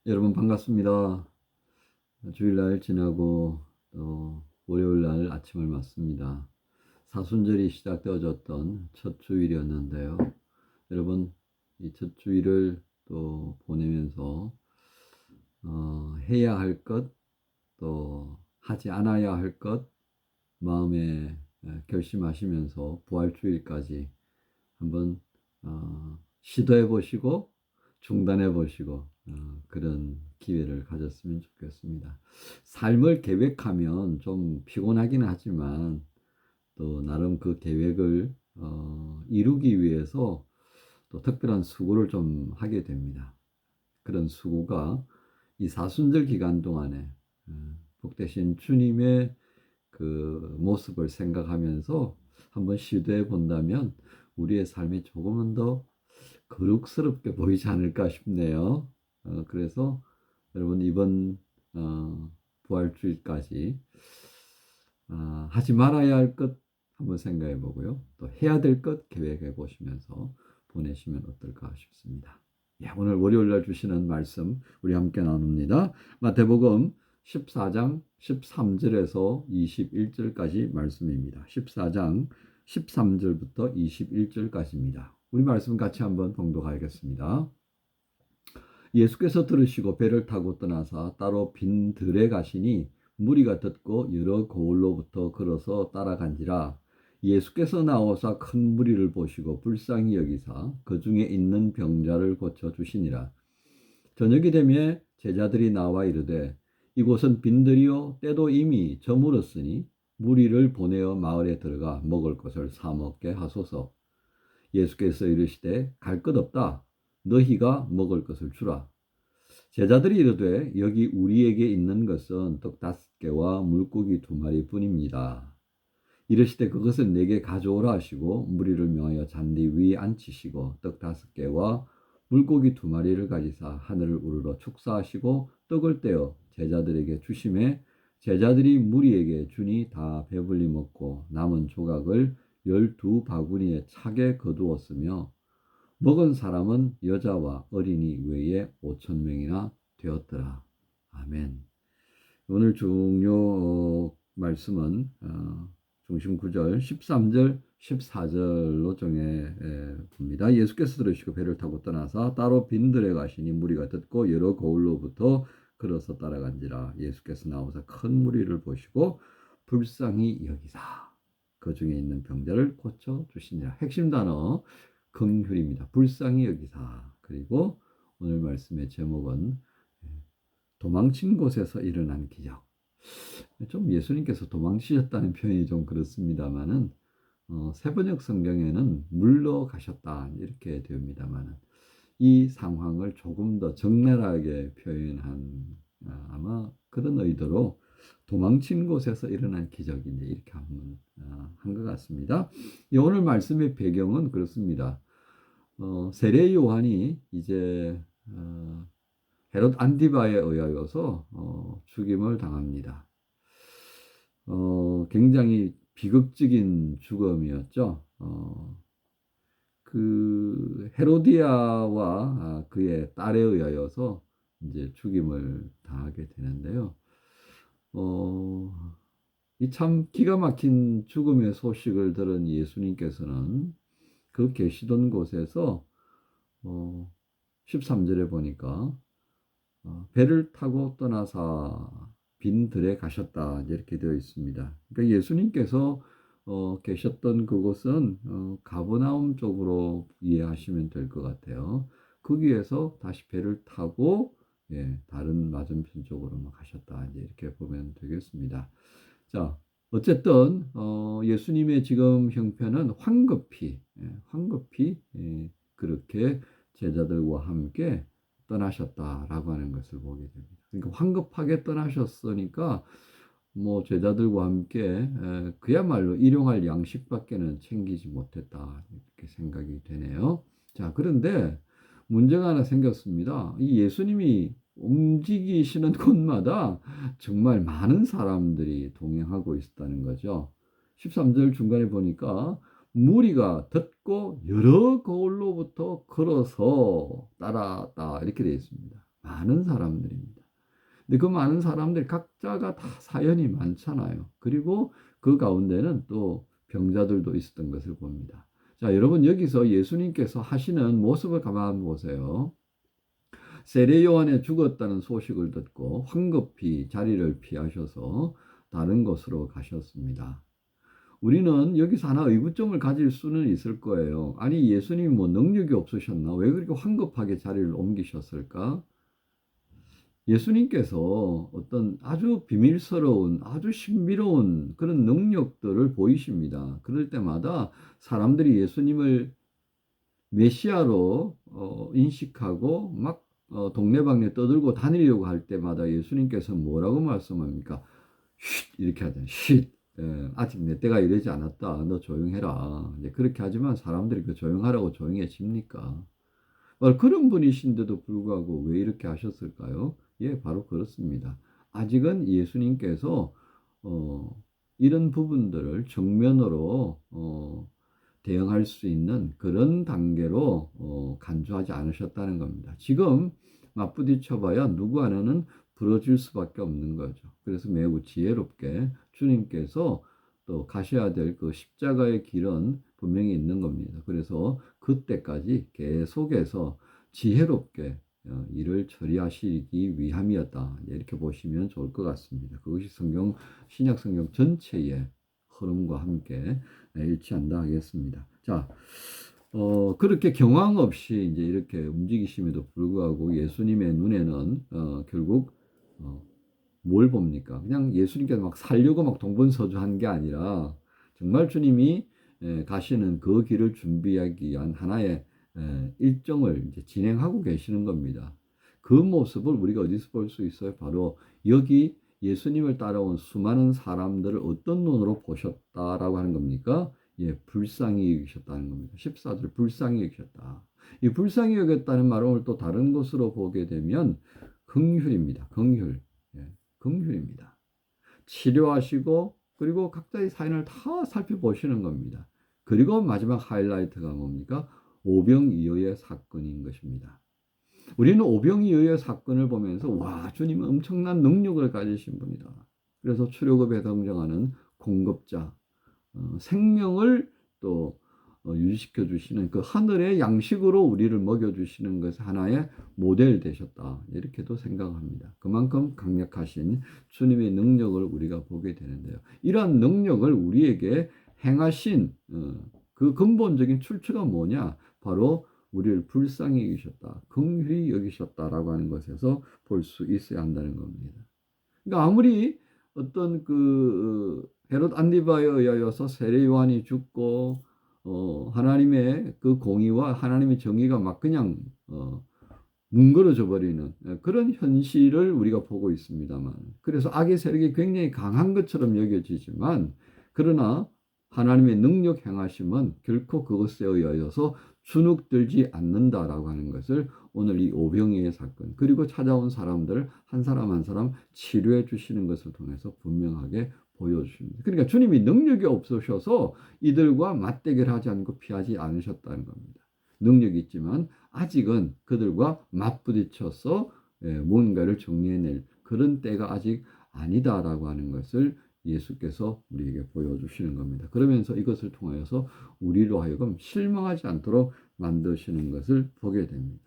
여러분 반갑습니다. 주일날 지나고 또 월요일날 아침을 맞습니다. 사순절이 시작되어졌던 첫 주일이었는데요. 여러분 이 첫 주일을 또 보내면서 해야 할 것, 또 하지 않아야 할 것 마음에 결심하시면서 부활주일까지 한번 시도해 보시고 중단해 보시고 그런 기회를 가졌으면 좋겠습니다. 삶을 계획하면 좀 피곤하긴 하지만 또 나름 그 계획을 이루기 위해서 또 특별한 수고를 좀 하게 됩니다. 그런 수고가 이 사순절 기간 동안에 복되신 주님의 그 모습을 생각하면서 한번 시도해 본다면 우리의 삶이 조금은 더 거룩스럽게 보이지 않을까 싶네요. 그래서 여러분 이번 부활주일까지 하지 말아야 할 것 한번 생각해 보고요. 또 해야 될 것 계획해 보시면서 보내시면 어떨까 싶습니다. 예, 오늘 월요일 날 주시는 말씀 우리 함께 나눕니다. 마태복음 14장 13절에서 21절까지 말씀입니다. 14장 13절부터 21절까지입니다. 우리 말씀 같이 한번 봉독하겠습니다. 예수께서 들으시고 배를 타고 떠나사 따로 빈 들에 가시니 무리가 듣고 여러 고을로부터 걸어서 따라간지라. 예수께서 나오사 큰 무리를 보시고 불쌍히 여기사 그 중에 있는 병자를 고쳐 주시니라. 저녁이 되매 제자들이 나와 이르되 이곳은 빈들이요 때도 이미 저물었으니 무리를 보내어 마을에 들어가 먹을 것을 사 먹게 하소서. 예수께서 이르시되 갈 것 없다. 너희가 먹을 것을 주라. 제자들이 이르되 여기 우리에게 있는 것은 떡 5개와 물고기 2마리 뿐입니다. 이르시되 그것은 내게 가져오라 하시고 무리를 명하여 잔디 위에 앉히시고 떡 5개와 물고기 2마리를 가지사 하늘을 우러러 축사하시고 떡을 떼어 제자들에게 주심에 제자들이 무리에게 주니 다 배불리 먹고 남은 조각을 12바구니에 차게 거두었으며 먹은 사람은 여자와 어린이 외에 5,000명이나 되었더라. 아멘. 오늘 중요 말씀은 중심 구절 13절 14절로 정해 봅니다. 예수께서 들으시고 배를 타고 떠나사 따로 빈들에 가시니 무리가 듣고 여러 거울로부터 걸어서 따라간지라. 예수께서 나오사 큰 무리를 보시고 불쌍히 여기사 그 중에 있는 병자를 고쳐 주시니라. 핵심 단어 긍휼입니다. 불쌍히 여기사. 그리고 오늘 말씀의 제목은 도망친 곳에서 일어난 기적. 좀 예수님께서 도망치셨다는 표현이 좀 그렇습니다만은 세번역 성경에는 물러가셨다 이렇게 되옵니다만은 이 상황을 조금 더 적나라하게 표현한 아마 그런 의도로 도망친 곳에서 일어난 기적인데 이렇게 한번 한 것 같습니다. 오늘 말씀의 배경은 그렇습니다. 세례 요한이 이제 헤롯 안디바에 의하여서 죽임을 당합니다. 굉장히 비극적인 죽음이었죠. 그 헤로디아와 그의 딸에 의하여서 이제 죽임을 당하게 되는데요. 이 참 기가 막힌 죽음의 소식을 들은 예수님께서는 그 계시던 곳에서 13절에 보니까 배를 타고 떠나사 빈 들에 가셨다 이렇게 되어 있습니다. 그러니까 예수님께서 계셨던 그곳은 가버나움 쪽으로 이해하시면 될 것 같아요. 거기에서 다시 배를 타고 다른 맞은편 쪽으로 가셨다 이렇게 보면 되겠습니다. 자, 어쨌든 예수님의 지금 형편은 황급히 그렇게 제자들과 함께 떠나셨다라고 하는 것을 보게 됩니다. 그러니까 황급하게 떠나셨으니까 뭐 제자들과 함께 그야말로 일용할 양식밖에는 챙기지 못했다 이렇게 생각이 되네요. 자, 그런데 문제가 하나 생겼습니다. 이 예수님이 움직이시는 곳마다 정말 많은 사람들이 동행하고 있었다는 거죠. 13절 중간에 보니까 무리가 듣고 여러 거울로부터 걸어서 따라왔다 이렇게 되어 있습니다. 많은 사람들입니다. 근데 그 많은 사람들이 각자가 다 사연이 많잖아요. 그리고 그 가운데는 또 병자들도 있었던 것을 봅니다. 자, 여러분 여기서 예수님께서 하시는 모습을 가만 보세요. 세례 요한이 죽었다는 소식을 듣고 황급히 자리를 피하셔서 다른 곳으로 가셨습니다. 우리는 여기서 하나 의구점을 가질 수는 있을 거예요. 아니, 예수님이 뭐 능력이 없으셨나? 왜 그렇게 황급하게 자리를 옮기셨을까? 예수님께서 어떤 아주 비밀스러운, 아주 신비로운 그런 능력들을 보이십니다. 그럴 때마다 사람들이 예수님을 메시아로 인식하고 막 동네방네 떠들고 다니려고 할 때마다 예수님께서 뭐라고 말씀합니까? 쉿! 이렇게 하잖아요. 쉿! 예, 아직 내 때가 이르지 않았다. 너 조용해라. 이제 그렇게 하지만 사람들이 그 조용하라고 조용해집니까? 그런 분이신데도 불구하고 왜 이렇게 하셨을까요? 예, 바로 그렇습니다. 아직은 예수님께서 이런 부분들을 정면으로 대응할 수 있는 그런 단계로 간주하지 않으셨다는 겁니다. 지금 맞부딪혀봐야 누구 하나는 부러질 수밖에 없는 거죠. 그래서 매우 지혜롭게 주님께서 또 가셔야 될 그 십자가의 길은 분명히 있는 겁니다. 그래서 그때까지 계속해서 지혜롭게 일을 처리하시기 위함이었다. 이렇게 보시면 좋을 것 같습니다. 그것이 신약 성경 전체의 흐름과 함께 일치한다 하겠습니다. 자, 그렇게 경황 없이 이제 이렇게 움직이심에도 불구하고 예수님의 눈에는 결국 뭘 봅니까? 그냥 예수님께서 막 살려고 막 동분서주한 게 아니라 정말 주님이 가시는 그 길을 준비하기 위한 하나의 일정을 이제 진행하고 계시는 겁니다. 그 모습을 우리가 어디서 볼 수 있어요? 바로 여기 예수님을 따라온 수많은 사람들을 어떤 눈으로 보셨다라고 하는 겁니까? 예, 불쌍히 여기셨다는 겁니다. 14절 불쌍히 여기셨다. 이 불쌍히 여겼다는 말을 오늘 또 다른 것으로 보게 되면 긍휼입니다. 긍휼. 예, 긍휼입니다. 치료하시고 그리고 각자의 사연을 다 살펴보시는 겁니다. 그리고 마지막 하이라이트가 뭡니까? 오병이어의 사건인 것입니다. 우리는 오병이어의 사건을 보면서 와, 주님은 엄청난 능력을 가지신 분이다. 그래서 출애굽에 등장하는 공급자, 생명을 또 유지시켜 주시는 그 하늘의 양식으로 우리를 먹여 주시는 것이 하나의 모델 되셨다. 이렇게도 생각합니다. 그만큼 강력하신 주님의 능력을 우리가 보게 되는데요. 이러한 능력을 우리에게 행하신 그 근본적인 출처가 뭐냐? 바로 우리를 불쌍히 여기셨다. 긍휼히 여기셨다라고 하는 것에서 볼 수 있어야 한다는 겁니다. 그러니까 아무리 어떤 그 헤롯 안디바에 의하여서 세례 요한이 죽고 하나님의 그 공의와 하나님의 정의가 막 그냥 뭉그러져 버리는 그런 현실을 우리가 보고 있습니다만, 그래서 악의 세력이 굉장히 강한 것처럼 여겨지지만 그러나 하나님의 능력 행하심은 결코 그것에 의하여서 주눅들지 않는다라고 하는 것을 오늘 이 오병이의 사건 그리고 찾아온 사람들을 한 사람 한 사람 치료해 주시는 것을 통해서 분명하게 보여주십니다. 그러니까 주님이 능력이 없으셔서 이들과 맞대결하지 않고 피하지 않으셨다는 겁니다. 능력이 있지만 아직은 그들과 맞부딪혀서 뭔가를 정리해낼 그런 때가 아직 아니다라고 하는 것을 예수께서 우리에게 보여주시는 겁니다. 그러면서 이것을 통하여서 우리로 하여금 실망하지 않도록 만드시는 것을 보게 됩니다.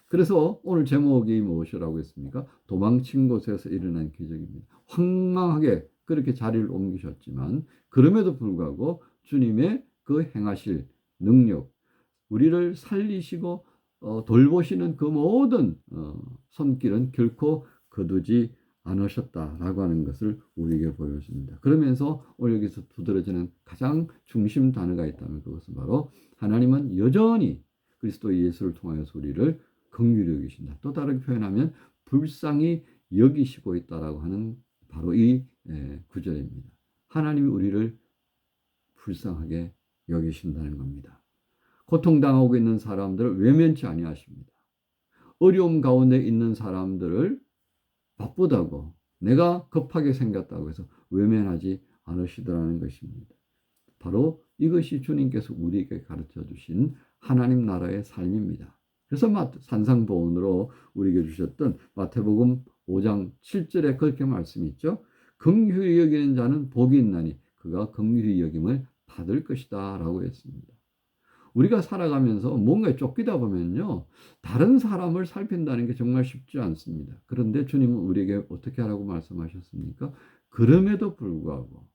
그래서 오늘 제목이 무엇이라고 했습니까? 도망친 곳에서 일어난 기적입니다. 황망하게 그렇게 자리를 옮기셨지만 그럼에도 불구하고 주님의 그 행하실 능력, 우리를 살리시고 돌보시는 그 모든 손길은 결코 거두지 않으셨다라고 하는 것을 우리에게 보여줍니다. 그러면서 오늘 여기서 두드러지는 가장 중심 단어가 있다면 그것은 바로 하나님은 여전히 그리스도 예수를 통하여서 우리를 긍휼히 여기신다. 또 다르게 표현하면 불쌍히 여기시고 있다라고 하는 바로 이 구절입니다. 하나님이 우리를 불쌍하게 여기신다는 겁니다. 고통당하고 있는 사람들을 외면치 아니하십니다. 어려움 가운데 있는 사람들을 바쁘다고 내가 급하게 생겼다고 해서 외면하지 않으시더라는 것입니다. 바로 이것이 주님께서 우리에게 가르쳐 주신 하나님 나라의 삶입니다. 그래서 산상보훈으로 우리에게 주셨던 마태복음 5장 7절에 그렇게 말씀이 있죠. 긍휼히 여기는 자는 복이 있나니 그가 긍휼히 여김을 받을 것이다 라고 했습니다. 우리가 살아가면서 뭔가에 쫓기다 보면요, 다른 사람을 살핀다는 게 정말 쉽지 않습니다. 그런데 주님은 우리에게 어떻게 하라고 말씀하셨습니까? 그럼에도 불구하고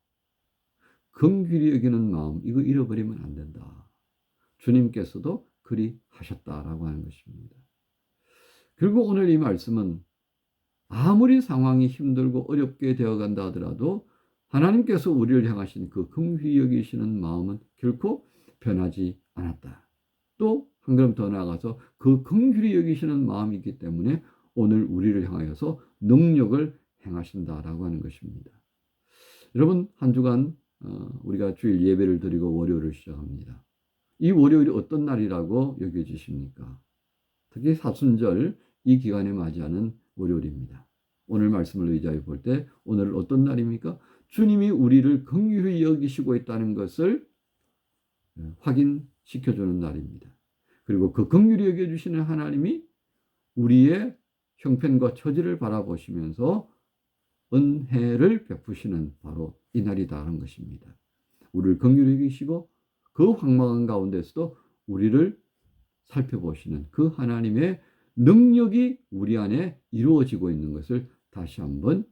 긍휼히 여기는 마음, 이거 잃어버리면 안 된다. 주님께서도 그리 하셨다라고 하는 것입니다. 결국 오늘 이 말씀은 아무리 상황이 힘들고 어렵게 되어간다 하더라도 하나님께서 우리를 향하신 그 긍휼히 여기시는 마음은 결코 변하지 않았다. 또 한 걸음 더 나아가서 그 긍휼히 여기시는 마음이기 때문에 오늘 우리를 향하여서 능력을 행하신다라고 하는 것입니다. 여러분, 한 주간 우리가 주일 예배를 드리고 월요일을 시작합니다. 이 월요일이 어떤 날이라고 여겨지십니까? 특히 사순절 이 기간에 맞이하는 월요일입니다. 오늘 말씀을 의지하여 볼 때 오늘은 어떤 날입니까? 주님이 우리를 긍휼히 여기시고 있다는 것을 확인시켜주는 날입니다. 그리고 그 긍휼히 여겨주시는 하나님이 우리의 형편과 처지를 바라보시면서 은혜를 베푸시는 바로 이 날이다 하는 것입니다. 우리를 긍휼히 여기시고 그 황망한 가운데서도 우리를 살펴보시는 그 하나님의 능력이 우리 안에 이루어지고 있는 것을 다시 한번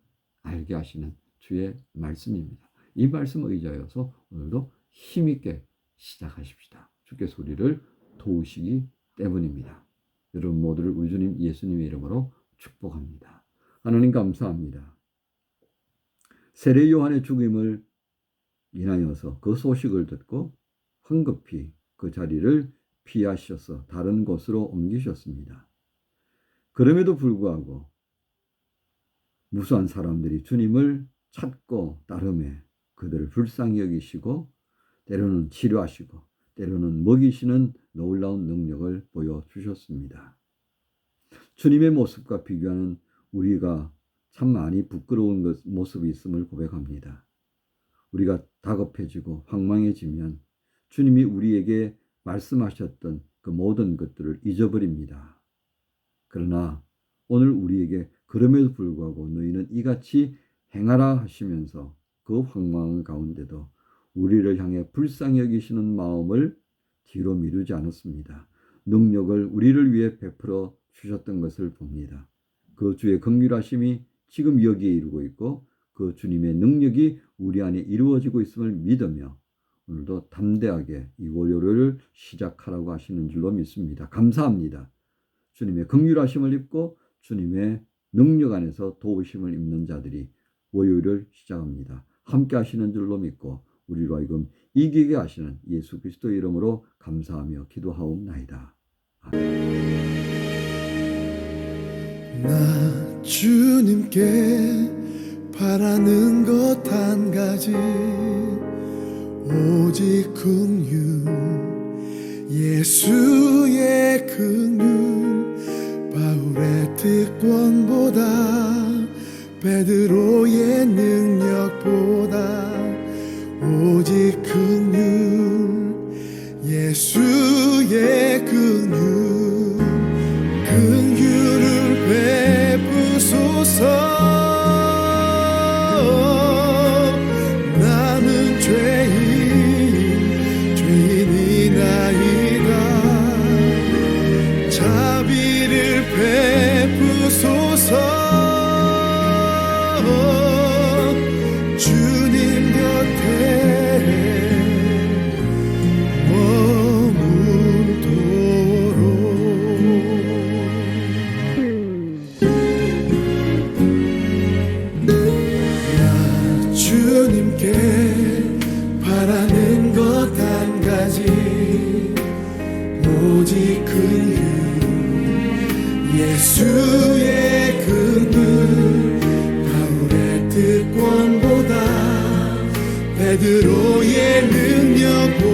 알게 하시는 주의 말씀입니다. 이 말씀을 의지하여서 오늘도 힘있게 시작하십시다. 주께서 우리를 도우시기 때문입니다. 여러분 모두를 우리 주님 예수님의 이름으로 축복합니다. 하나님 감사합니다. 세례 요한의 죽임을 인하여서 그 소식을 듣고 황급히 그 자리를 피하셔서 다른 곳으로 옮기셨습니다. 그럼에도 불구하고 무수한 사람들이 주님을 찾고 따름에 그들을 불쌍히 여기시고 때로는 치료하시고 때로는 먹이시는 놀라운 능력을 보여주셨습니다. 주님의 모습과 비교하는 우리가 참 많이 부끄러운 모습이 있음을 고백합니다. 우리가 다급해지고 황망해지면 주님이 우리에게 말씀하셨던 그 모든 것들을 잊어버립니다. 그러나 오늘 우리에게 그럼에도 불구하고 너희는 이같이 행하라 하시면서 그 황망한 가운데도 우리를 향해 불쌍히 여기시는 마음을 뒤로 미루지 않았습니다. 능력을 우리를 위해 베풀어 주셨던 것을 봅니다. 그 주의 긍휼하심이 지금 여기에 이루고 있고 그 주님의 능력이 우리 안에 이루어지고 있음을 믿으며 오늘도 담대하게 이 월요일을 시작하라고 하시는 줄로 믿습니다. 감사합니다. 주님의 긍휼하심을 입고 주님의 능력 안에서 도우심을 입는 자들이 월요일을 시작합니다. 함께 하시는 줄로 믿고 우리로 하여금 이기게 하시는 예수 그리스도의 이름으로 감사하며 기도하옵나이다. 아멘. 나 주님께 바라는 것 한 가지 오직 긍휼 예수의 긍휼 바울의 특권보다 베드로의 능력보다 오직 긍휼 예수의 긍휼 긍휼을 베푸소서 나는 죄인이나이다 자비를 베푸소서 주님 곁에 바라는 것 한 가지 오직 긍휼 예수의 긍휼 바울의 특권보다 베드로의 능력보다